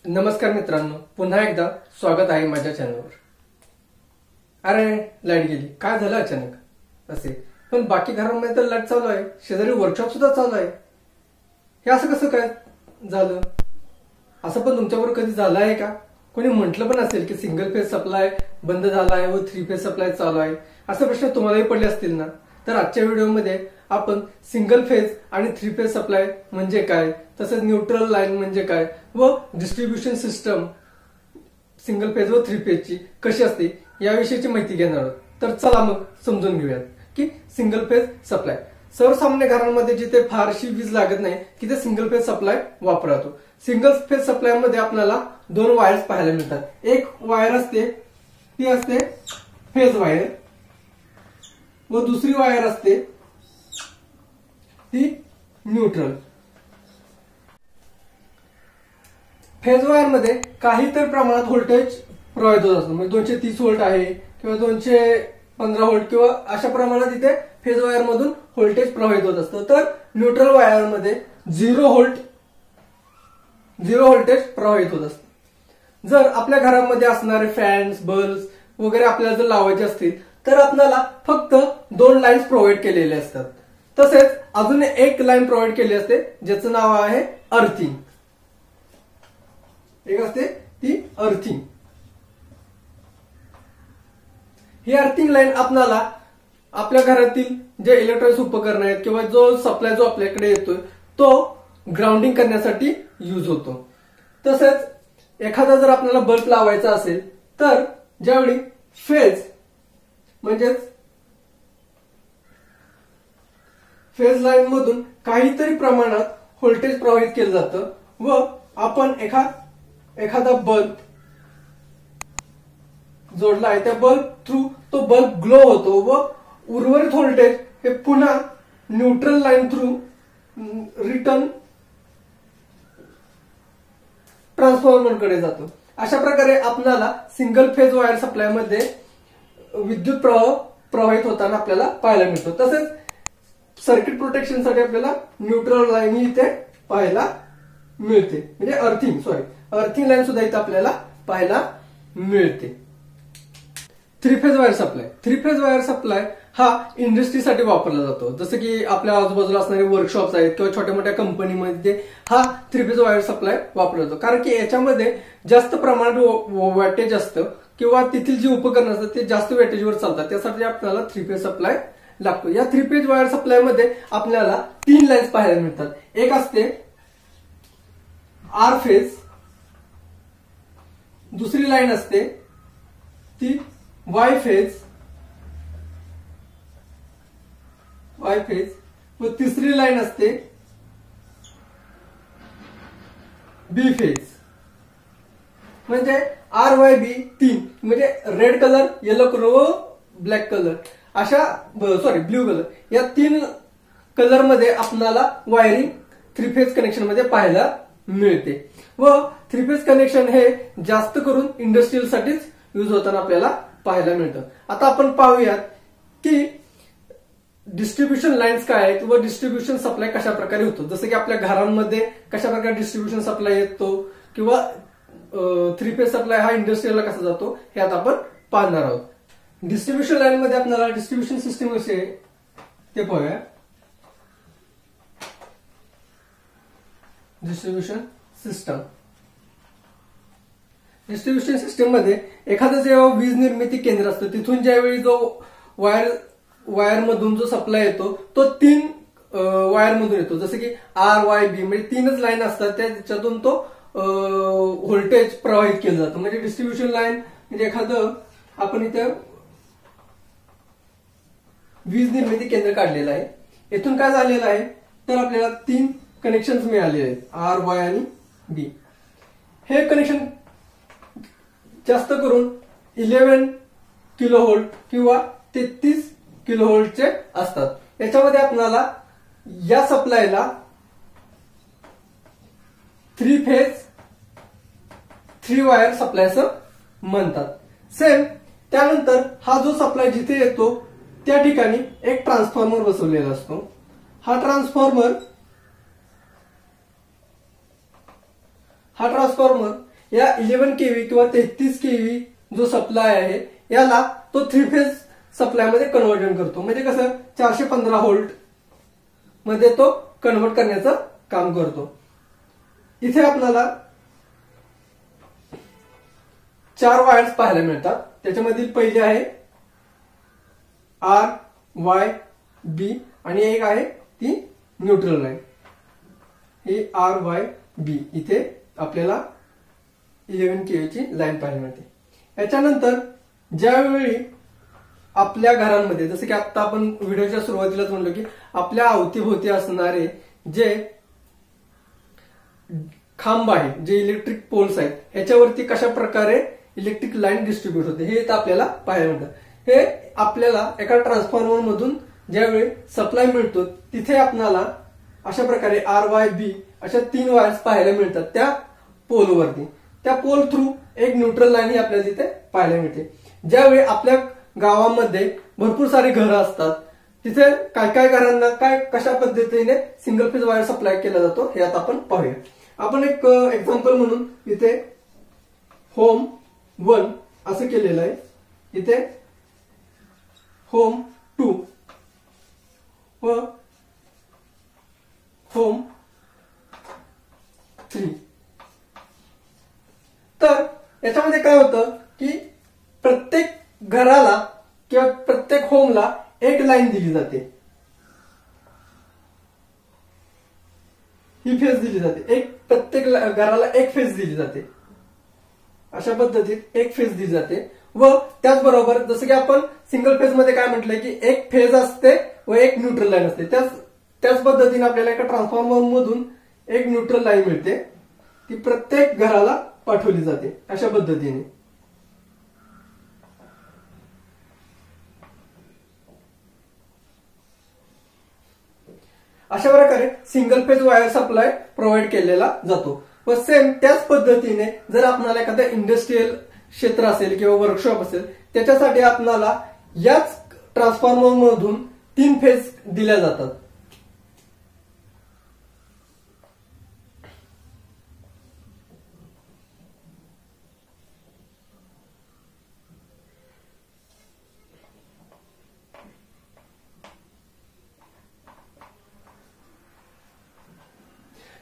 नमस्कार मित्रांनो, पुन्हा एकदा स्वागत आहे माझ्या चॅनलवर. अरे लाईट गेली, काय झालं अचानक असे? पण बाकी घरांमध्ये तर लाईट चालू आहे, शेजारी वर्कशॉप सुद्धा चालू आहे. हे असं कसं काय झालं? असं पण तुमच्याबरोबर कधी झालं आहे का? कोणी म्हटलं पण असेल की सिंगल फेज सप्लाय बंद झाला आहे व 3 फेज सप्लाय चालू आहे, असे प्रश्न तुम्हालाही पडले असतील ना. तर आजच्या व्हिडिओमध्ये आपण सिंगल फेज आणि 3 फेज सप्लाय म्हणजे काय, तसेच न्यूट्रल लाईन म्हणजे काय व डिस्ट्रीब्युशन सिस्टम सिंगल फेज व 3 फेजची कशी असते याविषयीची माहिती घेणार आहोत. तर चला मग समजून घेऊयात की सिंगल फेज सप्लाय. सर्वसामान्य घरांमध्ये जिथे फारशी वीज लागत नाही तिथे सिंगल फेज सप्लाय वापरतो. सिंगल फेज सप्लाय मध्ये आपल्याला 2 वायर्स पाहायला मिळतात. एक वायर असते ती असते फेज वायर व दुसरी वायर असते ती न्यूट्रल. फेज वायर मध्ये काहीतरी प्रमाणात व्होल्टेज प्रवाहित होत असतो, म्हणजे 230 व्होल्ट आहे किंवा 215 व्होल्ट किंवा अशा प्रमाणात इथे फेज वायर मधून व्होल्टेज प्रवाहित होत असतं. तर न्यूट्रल वायर मध्ये 0 व्होल्टेज प्रवाहित होत असतं. जर आपल्या घरामध्ये असणारे फॅन्स, बल्ब वगैरे आपल्याला जर लावायचे असतील तर आपल्याला फक्त 2 लाईन्स प्रोव्हाइड केलेले असतात. तसेच अजून एक लाईन प्रोव्हाइड केली असते ज्याचं नाव आहे अर्थिंग. एक असते ती अर्थिंग. ही अर्थिंग लाईन आपल्याला आपल्या घरातील जे इलेक्ट्रॉनिक्स उपकरण आहेत किंवा जो सप्लाय जो आपल्याकडे येतोय तो ग्राउंडिंग करण्यासाठी यूज होतो. तसेच एखादा जर आपल्याला बल्ब लावायचा असेल तर ज्यावेळी फेज म्हणजेच फेज लाईन मधून काहीतरी प्रमाणात व्होल्टेज प्रवाहित केलं जातं व आपण एखादा बल्ब जोडला आहे, त्या बल्ब थ्रू तो बल्ब ग्लो होतो व उर्वरित व्होल्टेज हे पुन्हा neutral line through return transformer कडे जातो. अशा प्रकारे आपल्याला सिंगल फेज वायर सप्लाय मध्ये विद्युत प्रवाह प्रवाहित होताना आपल्याला पाहायला मिळतो. तसेच सर्किट प्रोटेक्शन साठी आपल्याला न्यूट्रल लाईन ही इथे पाहायला मिळते, म्हणजे अर्थिंग लाईन सुद्धा इथे आपल्याला पाहायला मिळते. 3 फेज वायर सप्लाय हा इंडस्ट्रीसाठी वापरला जातो. जसं की आपल्या आजूबाजूला असणारे वर्कशॉप्स आहेत किंवा छोट्या मोठ्या कंपनीमध्ये हा 3 फेज वायर सप्लाय वापरला जातो. कारण की याच्यामध्ये जास्त प्रमाणात वॅटेज असतं किंवा तिथील जी उपकरण असतात ते जास्त वॅटेजवर चालतात, त्यासाठी आपल्याला 3 फेज सप्लाय लागतो. या 3 फेज वायर सप्लाय मध्ये आपल्याला 3 लाईन्स पाहायला मिळतात. एक असते आर फेज, दुसरी लाईन असते ती वाय फेज व तिसरी लाईन असते बी फेज. म्हणजे RYB 3 म्हणजे रेड कलर, येलो कलर व ब्लॅक कलर अशा ब्ल्यू कलर या 3 कलर मध्ये आपल्याला वायरिंग 3 फेज कनेक्शन मध्ये पाहायला मिळते. व 3 फेज कनेक्शन हे जास्त करून इंडस्ट्रियल साठीच यूज होताना आपल्याला पाहायला मिळतं. आता आपण पाहूयात की डिस्ट्रीब्युशन लाईन्स काय आहेत व डिस्ट्रीब्युशन सप्लाय कशा प्रकारे होतो. जसं की आपल्या घरांमध्ये कशा प्रकारे डिस्ट्रीब्युशन सप्लाय येतो किंवा 3 फेज सप्लाय हा इंडस्ट्रीयलला कसा जातो हे आता आपण पाहणार आहोत. डिस्ट्रीब्युशन लाईन मध्ये आपल्याला डिस्ट्रीब्युशन सिस्टीम कशी आहे ते पाहूया. डिस्ट्रीब्युशन सिस्टम मध्ये एखादं जेव्हा वीज निर्मिती केंद्र असतं तिथून ज्यावेळी जो वायर मधून जो सप्लाय येतो तो 3 वायर मधून येतो. जसं की RYB म्हणजे 3च लाईन असतात, त्याच्यातून तो व्होल्टेज प्रवाहित केलं जातं. म्हणजे डिस्ट्रीब्युशन लाईन म्हणजे एखादं आपण इथे वीज निर्मिती केंद्र काढलेलं आहे. येथून काय झालेलं आहे तर आपल्याला 3 कनेक्शन मिळाले आहेत, R, Y आणि B. हे कनेक्शन जास्त करून 11 किलो व्होल्ट किंवा 33 किलो व्होल्टचे असतात. याच्यामध्ये आपल्याला या सप्लायला 3 फेज 3 वायर सप्लाय असं म्हणतात. सेम त्यानंतर हा जो सप्लाय जिथे येतो त्या ठिकाणी एक ट्रान्सफॉर्मर बसवलेला असतो. हा ट्रान्सफॉर्मर या 11 केव्ही किंवा 33 केव्ही जो सप्लाय आहे याला तो 3 फेज सप्लाय मध्ये कन्व्हर्जन करतो. म्हणजे कसं 415 व्होल्ट मध्ये तो कन्व्हर्ट करण्याचं काम करतो. इथे आपल्याला 4 वायर्स पाहायला मिळतात. त्याच्यामधील पहिली आहे RYB आणि एक आहे ती न्यूट्रल लाईन. ही RYB इथे आपल्याला 11 केव्ही ची लाईन पाहायला मिळते. याच्यानंतर ज्यावेळी आपल्या घरांमध्ये, जसं की आता आपण व्हिडिओच्या सुरुवातीलाच म्हणलो की आपल्या अवतीभोवती असणारे जे खांब आहे, जे इलेक्ट्रिक पोल्स आहेत, ह्याच्यावरती कशा प्रकारे इलेक्ट्रिक लाईन डिस्ट्रीब्यूट होते हे इथं आपल्याला पाहायला मिळतं. हे आपल्याला एका ट्रान्सफॉर्मर मधून ज्यावेळी सप्लाय मिळतो तिथे आपल्याला अशा प्रकारे RYB अशा 3 वायर्स पाहायला मिळतात त्या पोलवरती. त्या पोल थ्रू एक न्यूट्रल लाईन ही आपल्याला तिथे पाहायला मिळते. ज्यावेळी आपल्या गावामध्ये भरपूर सारी घरं असतात, तिथे काय काय घरांना काय कशा पद्धतीने सिंगल फेज वायर सप्लाय केला जातो हे आता आपण पाहूया. आपण एक एक्झाम्पल म्हणून इथे होम 1 असं केलेलं आहे, इथे होम 2 व होम 3. तर याच्यामध्ये काय होतं की प्रत्येक घराला किंवा प्रत्येक होमला एक लाईन दिली जाते, ही फेज दिली जाते. प्रत्येक घराला एक फेज दिली जाते. अशा पद्धतीत एक फेज दिली जाते. व त्याचबरोबर जसं की आपण सिंगल फेज मध्ये काय म्हटलंय की एक फेज असते व एक न्यूट्रल लाईन असते, त्याच पद्धतीने आपल्याला एका ट्रान्सफॉर्मर मधून एक न्यूट्रल लाईन मिळते, ती प्रत्येक घराला पाठवली जाते. अशा पद्धतीने अशा प्रकारे single phase wire supply provide केलेला जातो. व सेम त्याच पद्धतीने जर आपल्याला एखादं इंडस्ट्रीयल क्षेत्र असेल किंवा वर्कशॉप असेल, त्याच्यासाठी आपल्याला याच ट्रान्सफॉर्मर मधून 3 फेज दिल्या जातात.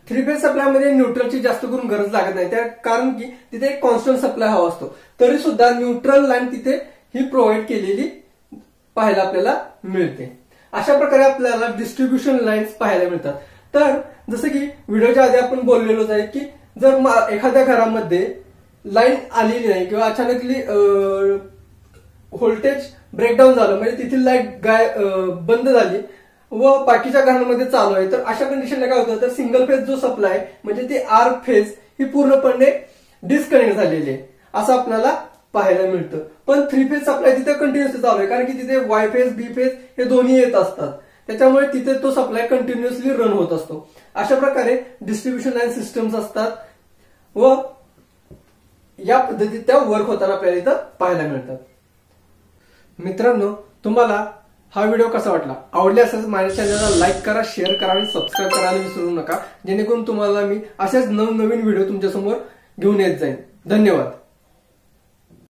थ्री फेज सप्लाय मध्ये न्यूट्रलची जास्त करून गरज लागत नाही, त्या कारण की तिथे एक कॉन्स्टंट सप्लाय हवा असतो. तरी सुद्धा न्यूट्रल लाईन तिथे ही प्रोव्हाइड केलेली पाहायला आपल्याला मिळते. अशा प्रकारे आपल्याला डिस्ट्रीब्युशन लाईन्स पाहायला मिळतात. तर जसं की व्हिडिओच्या आधी आपण बोललेलोच आहे की जर एखाद्या घरामध्ये लाईन आलेली नाही किंवा अचानकली व्होल्टेज ब्रेकडाऊन झालं, म्हणजे तिथली लाईट बंद झाली व बाकीच्या घरांमध्ये चालू आहे, तर अशा कंडिशनला काय होतं, तर सिंगल फेज जो सप्लाय म्हणजे ती आर फेज ही पूर्णपणे डिस्कनेक्ट झालेली आहे असं आपल्याला पाहायला मिळतं. पण 3 फेज सप्लाय तिथे कंटिन्युअसली चालू आहे, कारण की तिथे वाय फेज बी फेज हे दोन्ही येत असतात, त्याच्यामुळे तिथे तो सप्लाय कंटिन्युअसली रन होत असतो. अशा प्रकारे डिस्ट्रीब्युशन लाईन सिस्टम्स असतात व या पद्धतीत त्या वर्क होताना आपल्याला इथं पाहायला मिळतात. मित्रांनो, तुम्हाला हा व्हिडिओ कसा वाटला? आवडले असेल माझ्या चॅनलला लाईक करा, शेअर करा आणि सबस्क्राईब करायला विसरू नका, जेणेकरून तुम्हाला मी असेच नवनवीन व्हिडिओ तुमच्यासमोर घेऊन येत जाईन. धन्यवाद.